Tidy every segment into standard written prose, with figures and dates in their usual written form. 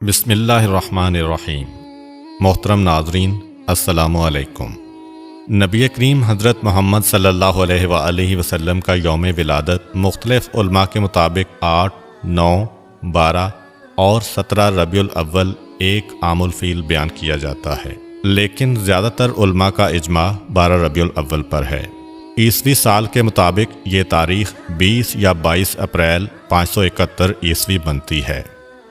بسم اللہ الرحمن الرحیم۔ محترم ناظرین، السلام علیکم۔ نبی کریم حضرت محمد صلی اللہ علیہ وآلہ وسلم کا یوم ولادت مختلف علماء کے مطابق 8، 9، 12 اور 17 ربیع الاول ایک عام الفیل بیان کیا جاتا ہے، لیکن زیادہ تر علماء کا اجماع 12 ربیع الاول پر ہے۔ عیسوی سال کے مطابق یہ تاریخ 20 یا 22 اپریل 571 عیسوی بنتی ہے،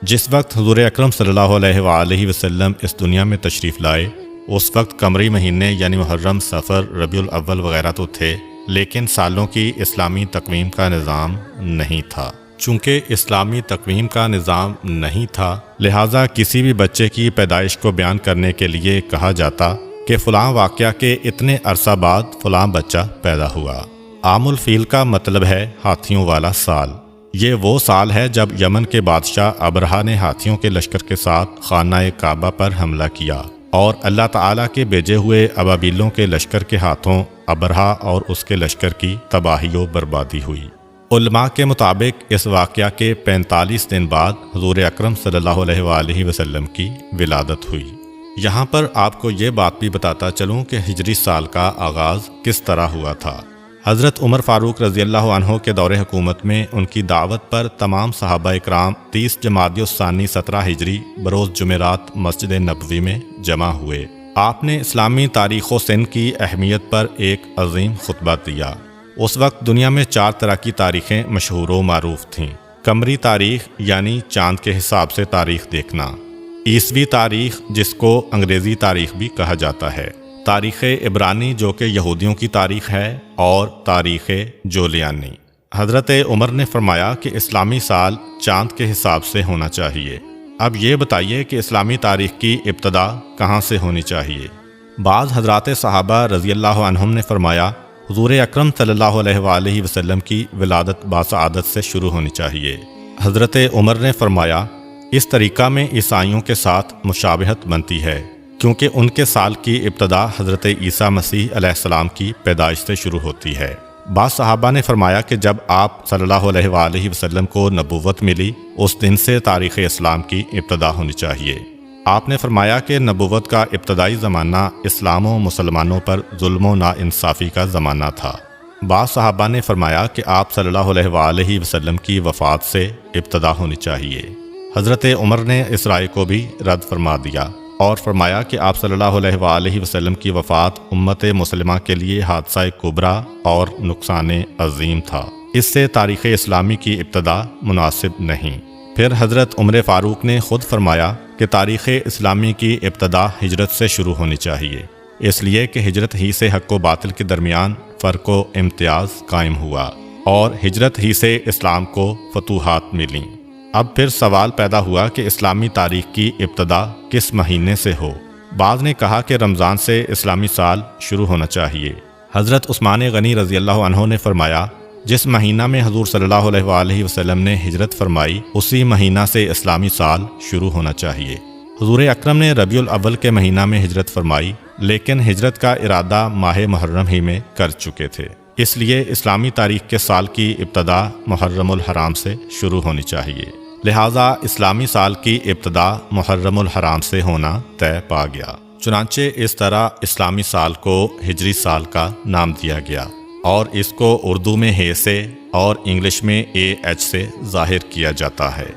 جس وقت حضور اکرم صلی اللہ علیہ وآلہ وسلم اس دنیا میں تشریف لائے۔ اس وقت قمری مہینے یعنی محرم، صفر، ربیع الاول وغیرہ تو تھے، لیکن سالوں کی اسلامی تقویم کا نظام نہیں تھا۔ چونکہ اسلامی تقویم کا نظام نہیں تھا، لہٰذا کسی بھی بچے کی پیدائش کو بیان کرنے کے لیے کہا جاتا کہ فلاں واقعہ کے اتنے عرصہ بعد فلاں بچہ پیدا ہوا۔ عام الفیل کا مطلب ہے ہاتھیوں والا سال۔ یہ وہ سال ہے جب یمن کے بادشاہ ابرہا نے ہاتھیوں کے لشکر کے ساتھ خانہ کعبہ پر حملہ کیا اور اللہ تعالیٰ کے بھیجے ہوئے ابابیلوں کے لشکر کے ہاتھوں ابرہا اور اس کے لشکر کی تباہی و بربادی ہوئی۔ علماء کے مطابق اس واقعہ کے 45 دن بعد حضور اکرم صلی اللہ علیہ وآلہ وسلم کی ولادت ہوئی۔ یہاں پر آپ کو یہ بات بھی بتاتا چلوں کہ ہجری سال کا آغاز کس طرح ہوا تھا۔ حضرت عمر فاروق رضی اللہ عنہ کے دور حکومت میں ان کی دعوت پر تمام صحابہ اکرام 30 جمادی الثانی 17 ہجری بروز جمعرات مسجد نبوی میں جمع ہوئے۔ آپ نے اسلامی تاریخ و سن کی اہمیت پر ایک عظیم خطبہ دیا۔ اس وقت دنیا میں 4 طرح کی تاریخیں مشہور و معروف تھیں۔ قمری تاریخ یعنی چاند کے حساب سے تاریخ دیکھنا، عیسوی تاریخ جس کو انگریزی تاریخ بھی کہا جاتا ہے، تاریخ عبرانی جو کہ یہودیوں کی تاریخ ہے، اور تاریخ جولیانی۔ حضرت عمر نے فرمایا کہ اسلامی سال چاند کے حساب سے ہونا چاہیے۔ اب یہ بتائیے کہ اسلامی تاریخ کی ابتدا کہاں سے ہونی چاہیے؟ بعض حضرات صحابہ رضی اللہ عنہم نے فرمایا حضور اکرم صلی اللہ علیہ وآلہ وسلم کی ولادت باسعادت سے شروع ہونی چاہیے۔ حضرت عمر نے فرمایا اس طریقہ میں عیسائیوں کے ساتھ مشابہت بنتی ہے، کیونکہ ان کے سال کی ابتدا حضرت عیسیٰ مسیح علیہ السلام کی پیدائش سے شروع ہوتی ہے۔ بعض صحابہ نے فرمایا کہ جب آپ صلی اللہ علیہ وآلہ وسلم کو نبوت ملی، اس دن سے تاریخ اسلام کی ابتدا ہونی چاہیے۔ آپ نے فرمایا کہ نبوت کا ابتدائی زمانہ اسلام و مسلمانوں پر ظلم و ناانصافی کا زمانہ تھا۔ بعض صحابہ نے فرمایا کہ آپ صلی اللہ علیہ وآلہ وسلم کی وفات سے ابتدا ہونی چاہیے۔ حضرت عمر نے اس رائے کو بھی رد فرما دیا اور فرمایا کہ آپ صلی اللہ علیہ وآلہ وسلم کی وفات امت مسلمہ کے لیے حادثہ کبریٰ اور نقصان عظیم تھا، اس سے تاریخ اسلامی کی ابتدا مناسب نہیں۔ پھر حضرت عمر فاروق نے خود فرمایا کہ تاریخ اسلامی کی ابتدا ہجرت سے شروع ہونی چاہیے، اس لیے کہ ہجرت ہی سے حق و باطل کے درمیان فرق و امتیاز قائم ہوا اور ہجرت ہی سے اسلام کو فتوحات ملیں۔ اب پھر سوال پیدا ہوا کہ اسلامی تاریخ کی ابتدا کس مہینے سے ہو؟ بعض نے کہا کہ رمضان سے اسلامی سال شروع ہونا چاہیے۔ حضرت عثمان غنی رضی اللہ عنہ نے فرمایا جس مہینہ میں حضور صلی اللہ علیہ وآلہ وسلم نے ہجرت فرمائی، اسی مہینہ سے اسلامی سال شروع ہونا چاہیے۔ حضور اکرم نے ربیع الاول کے مہینہ میں ہجرت فرمائی، لیکن ہجرت کا ارادہ ماہ محرم ہی میں کر چکے تھے، اس لیے اسلامی تاریخ کے سال کی ابتدا محرم الحرام سے شروع ہونی چاہیے۔ لہٰذا اسلامی سال کی ابتدا محرم الحرام سے ہونا طے پا گیا۔ چنانچہ اس طرح اسلامی سال کو ہجری سال کا نام دیا گیا، اور اس کو اردو میں ہے سے اور انگلش میں AH سے ظاہر کیا جاتا ہے۔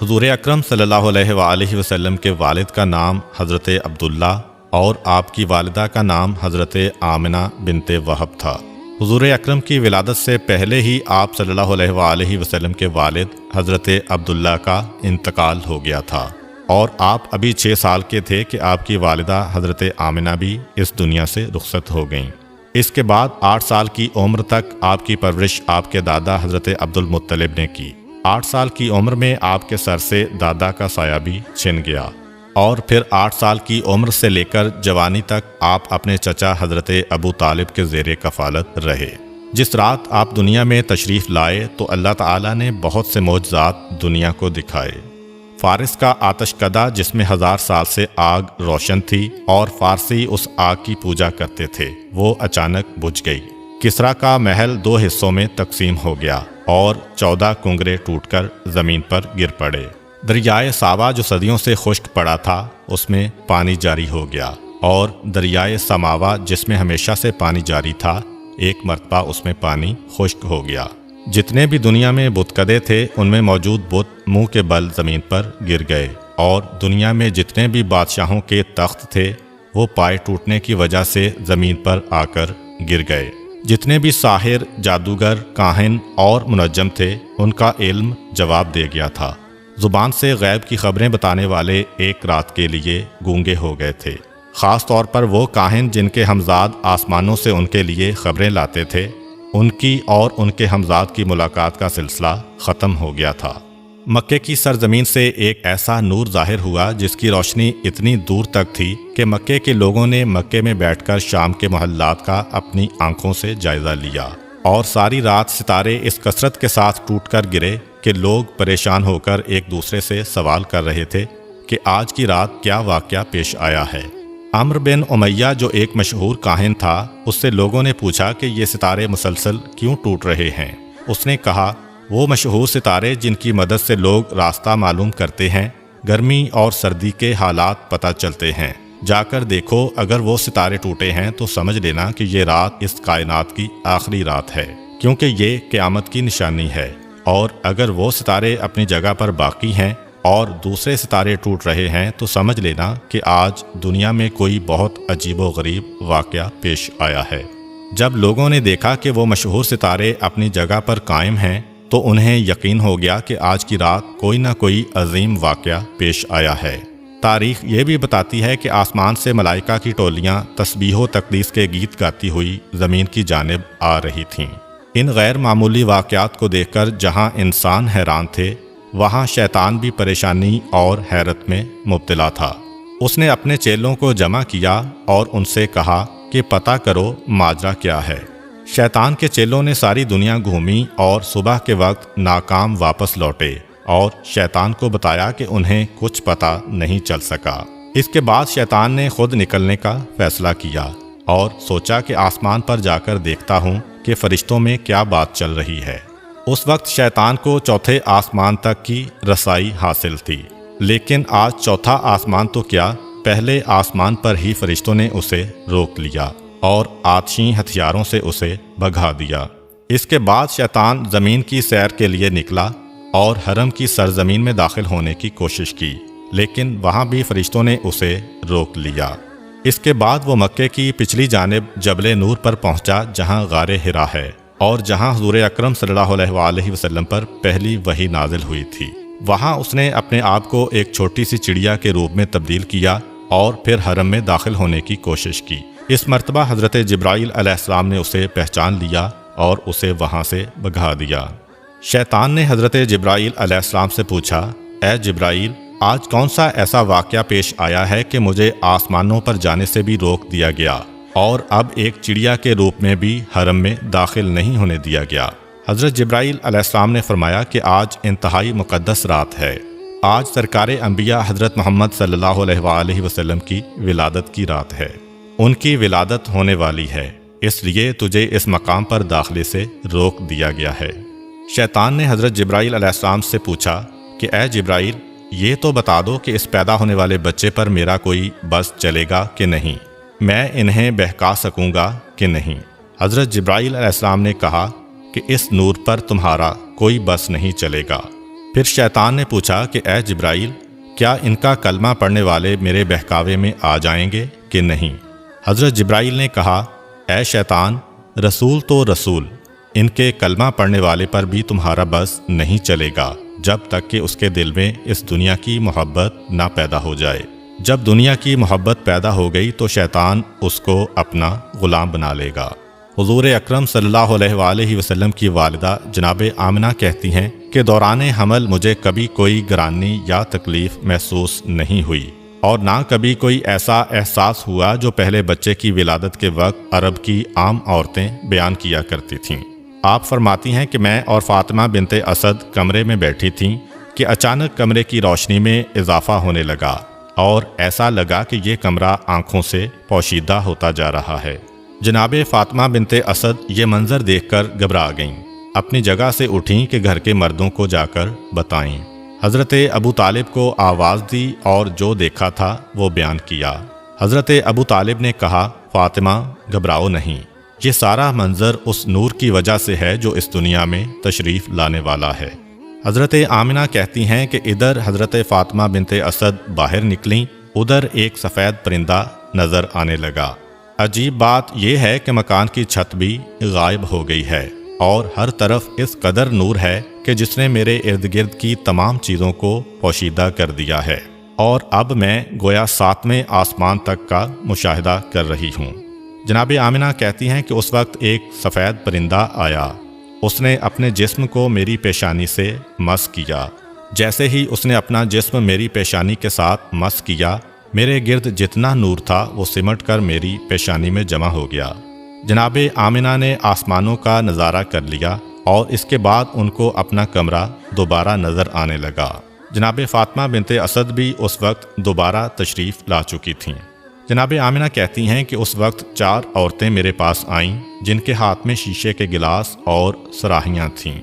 حضور اکرم صلی اللہ علیہ وآلہ وسلم کے والد کا نام حضرت عبداللہ اور آپ کی والدہ کا نام حضرت آمنہ بنت وہب تھا۔ حضور اکرم کی ولادت سے پہلے ہی آپ صلی اللہ علیہ وآلہ وسلم کے والد حضرت عبداللہ کا انتقال ہو گیا تھا، اور آپ ابھی 6 سال کے تھے کہ آپ کی والدہ حضرت آمنہ بھی اس دنیا سے رخصت ہو گئیں۔ اس کے بعد 8 سال کی عمر تک آپ کی پرورش آپ کے دادا حضرت عبد المطلب نے کی۔ 8 سال کی عمر میں آپ کے سر سے دادا کا سایہ بھی چھن گیا، اور پھر 8 سال کی عمر سے لے کر جوانی تک آپ اپنے چچا حضرت ابو طالب کے زیر کفالت رہے۔ جس رات آپ دنیا میں تشریف لائے تو اللہ تعالیٰ نے بہت سے معجزات دنیا کو دکھائے۔ فارس کا آتش کدہ جس میں 1000 سال سے آگ روشن تھی اور فارسی اس آگ کی پوجا کرتے تھے، وہ اچانک بجھ گئی۔ کسریٰ کا محل 2 حصوں میں تقسیم ہو گیا اور 14 کنگرے ٹوٹ کر زمین پر گر پڑے۔ دریائے ساوا جو صدیوں سے خشک پڑا تھا اس میں پانی جاری ہو گیا، اور دریائے سماوا جس میں ہمیشہ سے پانی جاری تھا ایک مرتبہ اس میں پانی خشک ہو گیا۔ جتنے بھی دنیا میں بتکدے تھے ان میں موجود بت منہ کے بل زمین پر گر گئے، اور دنیا میں جتنے بھی بادشاہوں کے تخت تھے وہ پائے ٹوٹنے کی وجہ سے زمین پر آ کر گر گئے۔ جتنے بھی ساحر، جادوگر، کاہن اور منجم تھے ان کا علم جواب دے گیا تھا۔ زبان سے غیب کی خبریں بتانے والے ایک رات کے لیے گونگے ہو گئے تھے۔ خاص طور پر وہ کاہن جن کے ہمزاد آسمانوں سے ان کے لیے خبریں لاتے تھے، ان کی اور ان کے ہمزاد کی ملاقات کا سلسلہ ختم ہو گیا تھا۔ مکے کی سرزمین سے ایک ایسا نور ظاہر ہوا جس کی روشنی اتنی دور تک تھی کہ مکے کے لوگوں نے مکے میں بیٹھ کر شام کے محلات کا اپنی آنکھوں سے جائزہ لیا، اور ساری رات ستارے اس کثرت کے ساتھ ٹوٹ کر گرے کہ لوگ پریشان ہو کر ایک دوسرے سے سوال کر رہے تھے کہ آج کی رات کیا واقعہ پیش آیا ہے۔ عمرو بن امیہ جو ایک مشہور کاہن تھا، اس سے لوگوں نے پوچھا کہ یہ ستارے مسلسل کیوں ٹوٹ رہے ہیں؟ اس نے کہا، وہ مشہور ستارے جن کی مدد سے لوگ راستہ معلوم کرتے ہیں، گرمی اور سردی کے حالات پتہ چلتے ہیں، جا کر دیکھو، اگر وہ ستارے ٹوٹے ہیں تو سمجھ لینا کہ یہ رات اس کائنات کی آخری رات ہے، کیونکہ یہ قیامت کی نشانی ہے، اور اگر وہ ستارے اپنی جگہ پر باقی ہیں اور دوسرے ستارے ٹوٹ رہے ہیں تو سمجھ لینا کہ آج دنیا میں کوئی بہت عجیب و غریب واقعہ پیش آیا ہے۔ جب لوگوں نے دیکھا کہ وہ مشہور ستارے اپنی جگہ پر قائم ہیں تو انہیں یقین ہو گیا کہ آج کی رات کوئی نہ کوئی عظیم واقعہ پیش آیا ہے۔ تاریخ یہ بھی بتاتی ہے کہ آسمان سے ملائکہ کی ٹولیاں تسبیح و تقدیس کے گیت گاتی ہوئی زمین کی جانب آ رہی تھیں۔ ان غیر معمولی واقعات کو دیکھ کر جہاں انسان حیران تھے، وہاں شیطان بھی پریشانی اور حیرت میں مبتلا تھا۔ اس نے اپنے چیلوں کو جمع کیا اور ان سے کہا کہ پتہ کرو ماجرا کیا ہے۔ شیطان کے چیلوں نے ساری دنیا گھومی اور صبح کے وقت ناکام واپس لوٹے، اور شیطان کو بتایا کہ انہیں کچھ پتہ نہیں چل سکا۔ اس کے بعد شیطان نے خود نکلنے کا فیصلہ کیا اور سوچا کہ آسمان پر جا کر دیکھتا ہوں کہ فرشتوں میں کیا بات چل رہی ہے۔ اس وقت شیطان کو چوتھے آسمان تک کی رسائی حاصل تھی، لیکن آج چوتھا آسمان تو کیا، پہلے آسمان پر ہی فرشتوں نے اسے روک لیا اور آتشی ہتھیاروں سے اسے بھگا دیا۔ اس کے بعد شیطان زمین کی سیر کے لیے نکلا اور حرم کی سرزمین میں داخل ہونے کی کوشش کی، لیکن وہاں بھی فرشتوں نے اسے روک لیا۔ اس کے بعد وہ مکے کی پچھلی جانب جبل نور پر پہنچا جہاں غار حرا ہے، اور جہاں حضور اکرم صلی اللہ علیہ وآلہ وسلم پر پہلی وحی نازل ہوئی تھی۔ وہاں اس نے اپنے آپ کو ایک چھوٹی سی چڑیا کے روپ میں تبدیل کیا اور پھر حرم میں داخل ہونے کی کوشش کی۔ اس مرتبہ حضرت جبرائیل علیہ السلام نے اسے پہچان لیا اور اسے وہاں سے بھگا دیا۔ شیطان نے حضرت جبرائیل علیہ السلام سے پوچھا، اے جبرائیل، آج کون سا ایسا واقعہ پیش آیا ہے کہ مجھے آسمانوں پر جانے سے بھی روک دیا گیا اور اب ایک چڑیا کے روپ میں بھی حرم میں داخل نہیں ہونے دیا گیا؟ حضرت جبرائیل علیہ السلام نے فرمایا کہ آج انتہائی مقدس رات ہے، آج سرکار انبیاء حضرت محمد صلی اللہ علیہ وآلہ وسلم کی ولادت کی رات ہے، ان کی ولادت ہونے والی ہے، اس لیے تجھے اس مقام پر داخلے سے روک دیا گیا ہے۔ شیطان نے حضرت جبرائیل علیہ السلام سے پوچھا کہ اے جبرائیل، یہ تو بتا دو کہ اس پیدا ہونے والے بچے پر میرا کوئی بس چلے گا کہ نہیں، میں انہیں بہکا سکوں گا کہ نہیں؟ حضرت جبرائیل علیہ السلام نے کہا کہ اس نور پر تمہارا کوئی بس نہیں چلے گا۔ پھر شیطان نے پوچھا کہ اے جبرائیل، کیا ان کا کلمہ پڑھنے والے میرے بہکاوے میں آ جائیں گے کہ نہیں؟ حضرت جبرائیل نے کہا، اے شیطان، رسول تو رسول، ان کے کلمہ پڑھنے والے پر بھی تمہارا بس نہیں چلے گا جب تک کہ اس کے دل میں اس دنیا کی محبت نہ پیدا ہو جائے۔ جب دنیا کی محبت پیدا ہو گئی تو شیطان اس کو اپنا غلام بنا لے گا۔ حضور اکرم صلی اللہ علیہ وآلہ وسلم کی والدہ جناب آمنہ کہتی ہیں کہ دوران حمل مجھے کبھی کوئی گرانی یا تکلیف محسوس نہیں ہوئی، اور نہ کبھی کوئی ایسا احساس ہوا جو پہلے بچے کی ولادت کے وقت عرب کی عام عورتیں بیان کیا کرتی تھیں۔ آپ فرماتی ہیں کہ میں اور فاطمہ بنت اسد کمرے میں بیٹھی تھیں کہ اچانک کمرے کی روشنی میں اضافہ ہونے لگا اور ایسا لگا کہ یہ کمرہ آنکھوں سے پوشیدہ ہوتا جا رہا ہے۔ جناب فاطمہ بنت اسد یہ منظر دیکھ کر گھبرا گئیں، اپنی جگہ سے اٹھیں کہ گھر کے مردوں کو جا کر بتائیں۔ حضرت ابو طالب کو آواز دی اور جو دیکھا تھا وہ بیان کیا۔ حضرت ابو طالب نے کہا، فاطمہ گھبراؤ نہیں، یہ سارا منظر اس نور کی وجہ سے ہے جو اس دنیا میں تشریف لانے والا ہے۔ حضرت آمنہ کہتی ہیں کہ ادھر حضرت فاطمہ بنت اسد باہر نکلیں، ادھر ایک سفید پرندہ نظر آنے لگا۔ عجیب بات یہ ہے کہ مکان کی چھت بھی غائب ہو گئی ہے اور ہر طرف اس قدر نور ہے کہ جس نے میرے ارد گرد کی تمام چیزوں کو پوشیدہ کر دیا ہے، اور اب میں گویا 7ویں آسمان تک کا مشاہدہ کر رہی ہوں۔ جناب آمنہ کہتی ہیں کہ اس وقت ایک سفید پرندہ آیا، اس نے اپنے جسم کو میری پیشانی سے مس کیا۔ جیسے ہی اس نے اپنا جسم میری پیشانی کے ساتھ مس کیا، میرے گرد جتنا نور تھا وہ سمٹ کر میری پیشانی میں جمع ہو گیا۔ جناب آمنہ نے آسمانوں کا نظارہ کر لیا اور اس کے بعد ان کو اپنا کمرہ دوبارہ نظر آنے لگا۔ جناب فاطمہ بنت اسد بھی اس وقت دوبارہ تشریف لا چکی تھیں۔ جناب آمنہ کہتی ہیں کہ اس وقت 4 عورتیں میرے پاس آئیں جن کے ہاتھ میں شیشے کے گلاس اور صراحیاں تھیں۔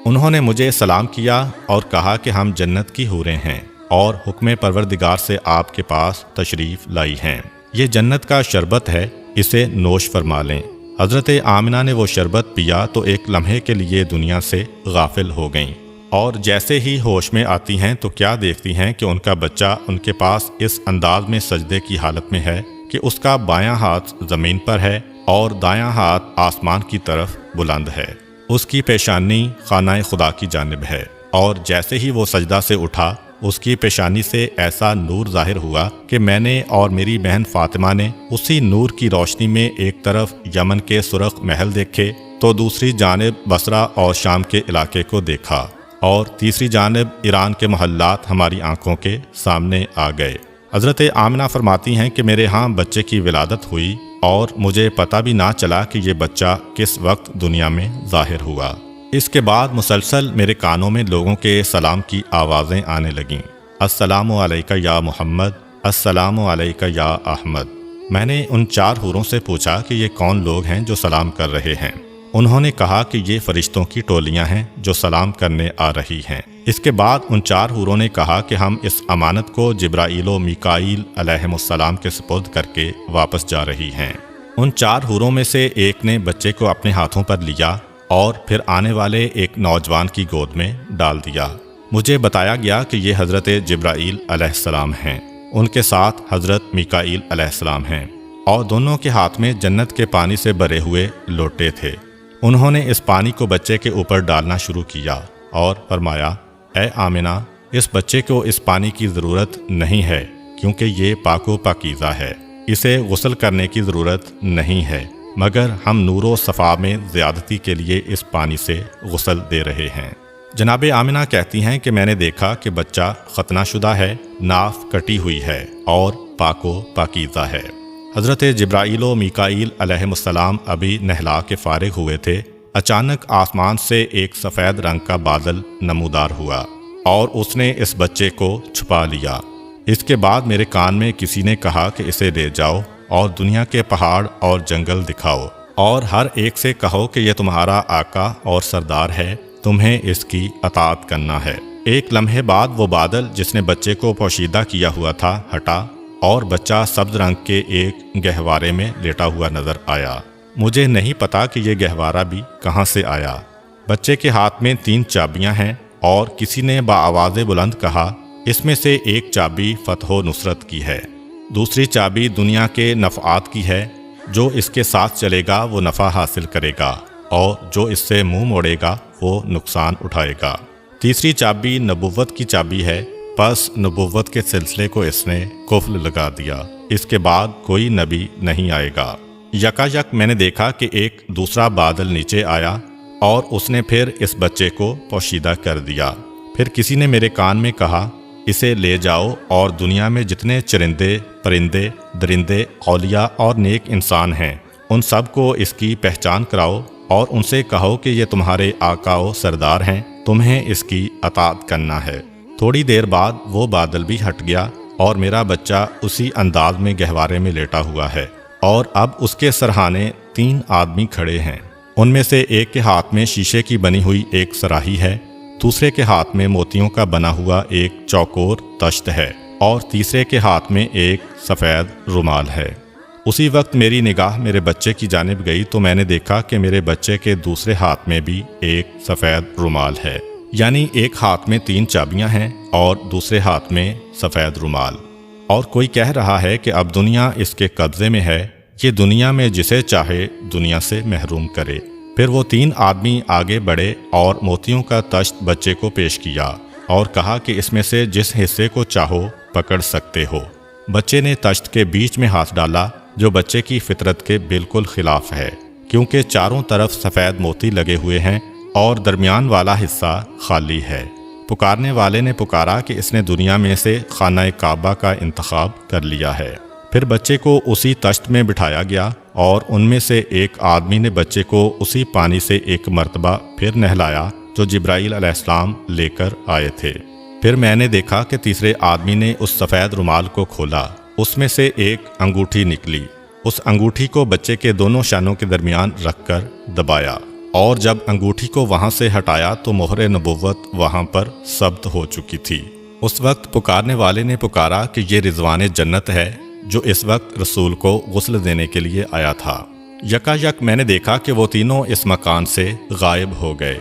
انہوں نے مجھے سلام کیا اور کہا کہ ہم جنت کی حوریں ہیں اور حکم پروردگار سے آپ کے پاس تشریف لائی ہیں۔ یہ جنت کا شربت ہے، اسے نوش فرما لیں۔ حضرت آمنہ نے وہ شربت پیا تو ایک لمحے کے لیے دنیا سے غافل ہو گئیں، اور جیسے ہی ہوش میں آتی ہیں تو کیا دیکھتی ہیں کہ ان کا بچہ ان کے پاس اس انداز میں سجدے کی حالت میں ہے کہ اس کا بایاں ہاتھ زمین پر ہے اور دایاں ہاتھ آسمان کی طرف بلند ہے۔ اس کی پیشانی خانہ خدا کی جانب ہے، اور جیسے ہی وہ سجدہ سے اٹھا اس کی پیشانی سے ایسا نور ظاہر ہوا کہ میں نے اور میری بہن فاطمہ نے اسی نور کی روشنی میں ایک طرف یمن کے سرخ محل دیکھے تو دوسری جانب بصرہ اور شام کے علاقے کو دیکھا، اور تیسری جانب ایران کے محلات ہماری آنکھوں کے سامنے آ گئے۔ حضرت آمنہ فرماتی ہیں کہ میرے ہاں بچے کی ولادت ہوئی اور مجھے پتہ بھی نہ چلا کہ یہ بچہ کس وقت دنیا میں ظاہر ہوا۔ اس کے بعد مسلسل میرے کانوں میں لوگوں کے سلام کی آوازیں آنے لگیں، السلام علیکہ یا محمد، السلام علیکہ یا احمد۔ میں نے ان 4 حوروں سے پوچھا کہ یہ کون لوگ ہیں جو سلام کر رہے ہیں؟ انہوں نے کہا کہ یہ فرشتوں کی ٹولیاں ہیں جو سلام کرنے آ رہی ہیں۔ اس کے بعد ان 4 حوروں نے کہا کہ ہم اس امانت کو جبرائیل و میکائیل علیہم السلام کے سپرد کر کے واپس جا رہی ہیں۔ ان 4 حوروں میں سے ایک نے بچے کو اپنے ہاتھوں پر لیا اور پھر آنے والے ایک نوجوان کی گود میں ڈال دیا۔ مجھے بتایا گیا کہ یہ حضرت جبرائیل علیہ السلام ہیں، ان کے ساتھ حضرت میکائیل علیہ السلام ہیں، اور دونوں کے ہاتھ میں جنت کے پانی سے بھرے ہوئے لوٹے تھے۔ انہوں نے اس پانی کو بچے کے اوپر ڈالنا شروع کیا اور فرمایا، اے آمنہ، اس بچے کو اس پانی کی ضرورت نہیں ہے کیونکہ یہ پاک و پاکیزہ ہے، اسے غسل کرنے کی ضرورت نہیں ہے، مگر ہم نور و صفا میں زیادتی کے لیے اس پانی سے غسل دے رہے ہیں۔ جناب آمنہ کہتی ہیں کہ میں نے دیکھا کہ بچہ ختنہ شدہ ہے، ناف کٹی ہوئی ہے اور پاک و پاکیزہ ہے۔ حضرت جبرائیل و میکائیل علیہم السلام ابھی نہلا کے فارغ ہوئے تھے، اچانک آسمان سے ایک سفید رنگ کا بادل نمودار ہوا اور اس نے اس بچے کو چھپا لیا۔ اس کے بعد میرے کان میں کسی نے کہا کہ اسے لے جاؤ اور دنیا کے پہاڑ اور جنگل دکھاؤ، اور ہر ایک سے کہو کہ یہ تمہارا آقا اور سردار ہے، تمہیں اس کی اطاعت کرنا ہے۔ ایک لمحے بعد وہ بادل جس نے بچے کو پوشیدہ کیا ہوا تھا ہٹا اور بچہ سبز رنگ کے ایک گہوارے میں لیٹا ہوا نظر آیا۔ مجھے نہیں پتا کہ یہ گہوارہ بھی کہاں سے آیا۔ بچے کے ہاتھ میں 3 چابیاں ہیں اور کسی نے بآواز بلند کہا، اس میں سے ایک چابی فتح و نصرت کی ہے، دوسری چابی دنیا کے نفعات کی ہے، جو اس کے ساتھ چلے گا وہ نفع حاصل کرے گا اور جو اس سے منہ موڑے گا وہ نقصان اٹھائے گا، تیسری چابی نبوت کی چابی ہے، پس نبوت کے سلسلے کو اس نے قفل لگا دیا، اس کے بعد کوئی نبی نہیں آئے گا۔ یکا یک میں نے دیکھا کہ ایک دوسرا بادل نیچے آیا اور اس نے پھر اس بچے کو پوشیدہ کر دیا۔ پھر کسی نے میرے کان میں کہا، اسے لے جاؤ اور دنیا میں جتنے چرندے، پرندے، درندے، اولیاء اور نیک انسان ہیں ان سب کو اس کی پہچان کراؤ اور ان سے کہو کہ یہ تمہارے آقا و سردار ہیں، تمہیں اس کی اطاعت کرنا ہے۔ تھوڑی دیر بعد وہ بادل بھی ہٹ گیا اور میرا بچہ اسی انداز میں گہوارے میں لیٹا ہوا ہے، اور اب اس کے سرہانے 3 آدمی کھڑے ہیں۔ ان میں سے ایک کے ہاتھ میں شیشے کی بنی ہوئی ایک صراحی ہے، دوسرے کے ہاتھ میں موتیوں کا بنا ہوا ایک چوکور تشت ہے اور تیسرے کے ہاتھ میں ایک سفید رومال ہے۔ اسی وقت میری نگاہ میرے بچے کی جانب گئی تو میں نے دیکھا کہ میرے بچے کے دوسرے ہاتھ میں بھی ایک سفید رومال ہے، یعنی ایک ہاتھ میں 3 چابیاں ہیں اور دوسرے ہاتھ میں سفید رومال، اور کوئی کہہ رہا ہے کہ اب دنیا اس کے قبضے میں ہے، یہ دنیا میں جسے چاہے دنیا سے محروم کرے۔ پھر وہ 3 آدمی آگے بڑھے اور موتیوں کا تشت بچے کو پیش کیا اور کہا کہ اس میں سے جس حصے کو چاہو پکڑ سکتے ہو۔ بچے نے تشت کے بیچ میں ہاتھ ڈالا، جو بچے کی فطرت کے بالکل خلاف ہے، کیونکہ چاروں طرف سفید موتی لگے ہوئے ہیں اور درمیان والا حصہ خالی ہے۔ پکارنے والے نے پکارا کہ اس نے دنیا میں سے خانہ کعبہ کا انتخاب کر لیا ہے۔ پھر بچے کو اسی تشت میں بٹھایا گیا اور ان میں سے ایک آدمی نے بچے کو اسی پانی سے ایک مرتبہ پھر نہلایا جو جبرائیل علیہ السلام لے کر آئے تھے۔ پھر میں نے دیکھا کہ تیسرے آدمی نے اس سفید رومال کو کھولا، اس میں سے ایک انگوٹھی نکلی، اس انگوٹھی کو بچے کے دونوں شانوں کے درمیان رکھ کر دبایا، اور جب انگوٹھی کو وہاں سے ہٹایا تو مہر نبوت وہاں پر ثبت ہو چکی تھی۔ اس وقت پکارنے والے نے پکارا کہ یہ رضوان جنت ہے جو اس وقت رسول کو غسل دینے کے لیے آیا تھا۔ یکا یک میں نے دیکھا کہ وہ تینوں اس مکان سے غائب ہو گئے۔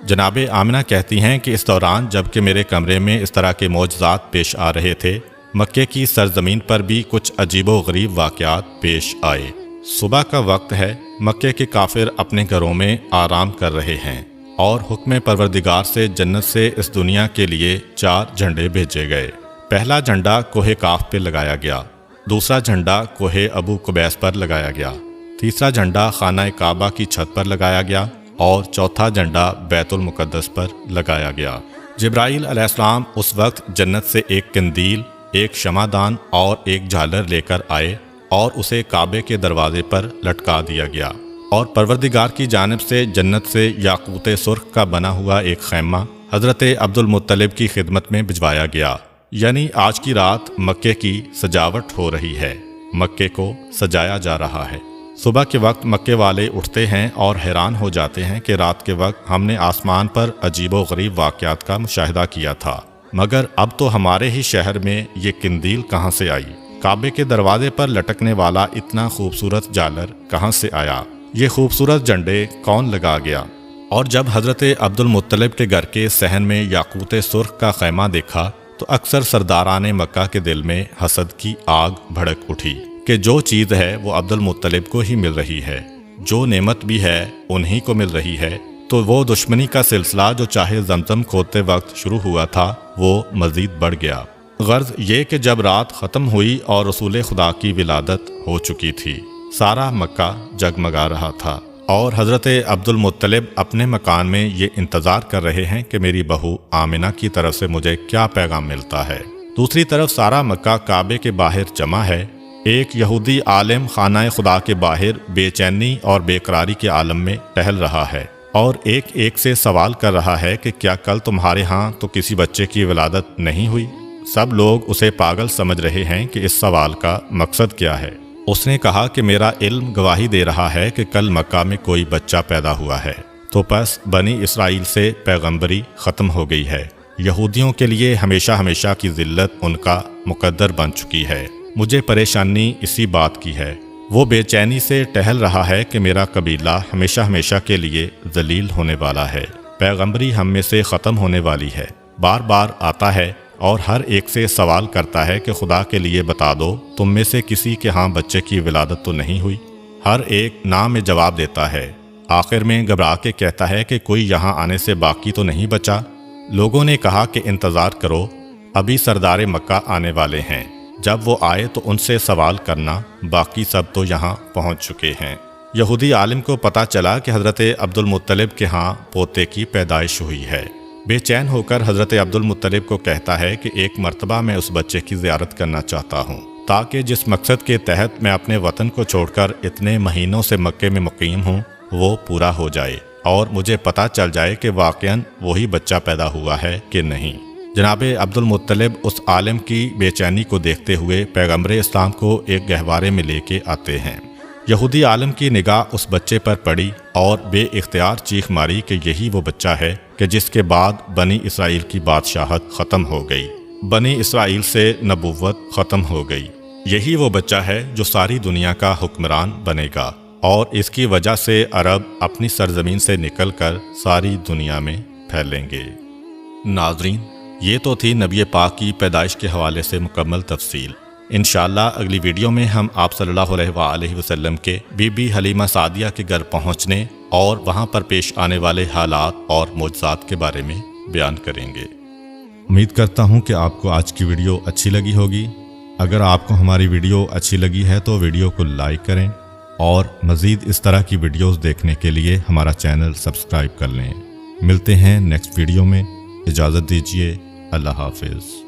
جناب آمنہ کہتی ہیں کہ اس دوران جب کہ میرے کمرے میں اس طرح کے معجزات پیش آ رہے تھے، مکے کی سرزمین پر بھی کچھ عجیب و غریب واقعات پیش آئے۔ صبح کا وقت ہے، مکے کے کافر اپنے گھروں میں آرام کر رہے ہیں اور حکم پروردگار سے جنت سے اس دنیا کے لیے 4 جھنڈے بھیجے گئے۔ پہلا جھنڈا کوہ کاف پہ لگایا گیا، دوسرا جھنڈا کوہ ابو قبیس پر لگایا گیا، تیسرا جھنڈا خانہ کعبہ کی چھت پر لگایا گیا اور چوتھا جھنڈا بیت المقدس پر لگایا گیا۔ جبرائیل علیہ السلام اس وقت جنت سے ایک قندیل، ایک شمعدان اور ایک جھالر لے کر آئے اور اسے کعبے کے دروازے پر لٹکا دیا گیا، اور پروردگار کی جانب سے جنت سے یاقوت سرخ کا بنا ہوا ایک خیمہ حضرت عبد المطلب کی خدمت میں بھجوایا گیا۔ یعنی آج کی رات مکے کی سجاوٹ ہو رہی ہے، مکے کو سجایا جا رہا ہے۔ صبح کے وقت مکے والے اٹھتے ہیں اور حیران ہو جاتے ہیں کہ رات کے وقت ہم نے آسمان پر عجیب و غریب واقعات کا مشاہدہ کیا تھا، مگر اب تو ہمارے ہی شہر میں یہ قندیل کہاں سے آئی؟ کعبے کے دروازے پر لٹکنے والا اتنا خوبصورت جالر کہاں سے آیا؟ یہ خوبصورت جھنڈے کون لگا گیا؟ اور جب حضرت عبد المطلب کے گھر کے صحن میں یاقوت سرخ کا خیمہ دیکھا تو اکثر سرداران مکہ کے دل میں حسد کی آگ بھڑک اٹھی کہ جو چیز ہے وہ عبد المطلب کو ہی مل رہی ہے، جو نعمت بھی ہے انہی کو مل رہی ہے، تو وہ دشمنی کا سلسلہ جو چاہے زمزم کھودتے وقت شروع ہوا تھا وہ مزید بڑھ گیا۔ غرض یہ کہ جب رات ختم ہوئی اور رسول خدا کی ولادت ہو چکی تھی، سارا مکہ جگمگا رہا تھا، اور حضرت عبد المطلب اپنے مکان میں یہ انتظار کر رہے ہیں کہ میری بہو آمنہ کی طرف سے مجھے کیا پیغام ملتا ہے۔ دوسری طرف سارا مکہ کعبے کے باہر جمع ہے۔ ایک یہودی عالم خانہ خدا کے باہر بے چینی اور بے قراری کے عالم میں ٹہل رہا ہے اور ایک ایک سے سوال کر رہا ہے کہ کیا کل تمہارے ہاں تو کسی بچے کی ولادت نہیں ہوئی؟ سب لوگ اسے پاگل سمجھ رہے ہیں کہ اس سوال کا مقصد کیا ہے۔ اس نے کہا کہ میرا علم گواہی دے رہا ہے کہ کل مکہ میں کوئی بچہ پیدا ہوا ہے، تو پس بنی اسرائیل سے پیغمبری ختم ہو گئی ہے۔ یہودیوں کے لیے ہمیشہ ہمیشہ کی ذلت ان کا مقدر بن چکی ہے۔ مجھے پریشانی اسی بات کی ہے۔ وہ بے چینی سے ٹہل رہا ہے کہ میرا قبیلہ ہمیشہ ہمیشہ کے لیے ذلیل ہونے والا ہے، پیغمبری ہم میں سے ختم ہونے والی ہے۔ بار بار آتا ہے اور ہر ایک سے سوال کرتا ہے کہ خدا کے لیے بتا دو، تم میں سے کسی کے ہاں بچے کی ولادت تو نہیں ہوئی؟ ہر ایک نام میں جواب دیتا ہے۔ آخر میں گھبرا کے کہتا ہے کہ کوئی یہاں آنے سے باقی تو نہیں بچا؟ لوگوں نے کہا کہ انتظار کرو، ابھی سردار مکہ آنے والے ہیں، جب وہ آئے تو ان سے سوال کرنا، باقی سب تو یہاں پہنچ چکے ہیں۔ یہودی عالم کو پتہ چلا کہ حضرت عبد المطلب کے ہاں پوتے کی پیدائش ہوئی ہے۔ بے چین ہو کر حضرت عبد المطلب کو کہتا ہے کہ ایک مرتبہ میں اس بچے کی زیارت کرنا چاہتا ہوں، تاکہ جس مقصد کے تحت میں اپنے وطن کو چھوڑ کر اتنے مہینوں سے مکے میں مقیم ہوں وہ پورا ہو جائے اور مجھے پتہ چل جائے کہ واقعاً وہی بچہ پیدا ہوا ہے کہ نہیں۔ جناب عبد المطلب اس عالم کی بے چینی کو دیکھتے ہوئے پیغمبر اسلام کو ایک گہوارے میں لے کے آتے ہیں۔ یہودی عالم کی نگاہ اس بچے پر پڑی اور بے اختیار چیخ ماری کہ یہی وہ بچہ ہے کہ جس کے بعد بنی اسرائیل کی بادشاہت ختم ہو گئی، بنی اسرائیل سے نبوت ختم ہو گئی۔ یہی وہ بچہ ہے جو ساری دنیا کا حکمران بنے گا، اور اس کی وجہ سے عرب اپنی سرزمین سے نکل کر ساری دنیا میں پھیلیں گے۔ ناظرین، یہ تو تھی نبی پاک کی پیدائش کے حوالے سے مکمل تفصیل۔ انشاءاللہ اگلی ویڈیو میں ہم آپ صلی اللہ علیہ وآلہ وسلم کے بی بی حلیمہ سعدیہ کے گھر پہنچنے اور وہاں پر پیش آنے والے حالات اور معجزات کے بارے میں بیان کریں گے۔ امید کرتا ہوں کہ آپ کو آج کی ویڈیو اچھی لگی ہوگی۔ اگر آپ کو ہماری ویڈیو اچھی لگی ہے تو ویڈیو کو لائک کریں اور مزید اس طرح کی ویڈیوز دیکھنے کے لیے ہمارا چینل سبسکرائب کر لیں۔ ملتے ہیں نیکسٹ ویڈیو میں، اجازت دیجیے، اللہ حافظ۔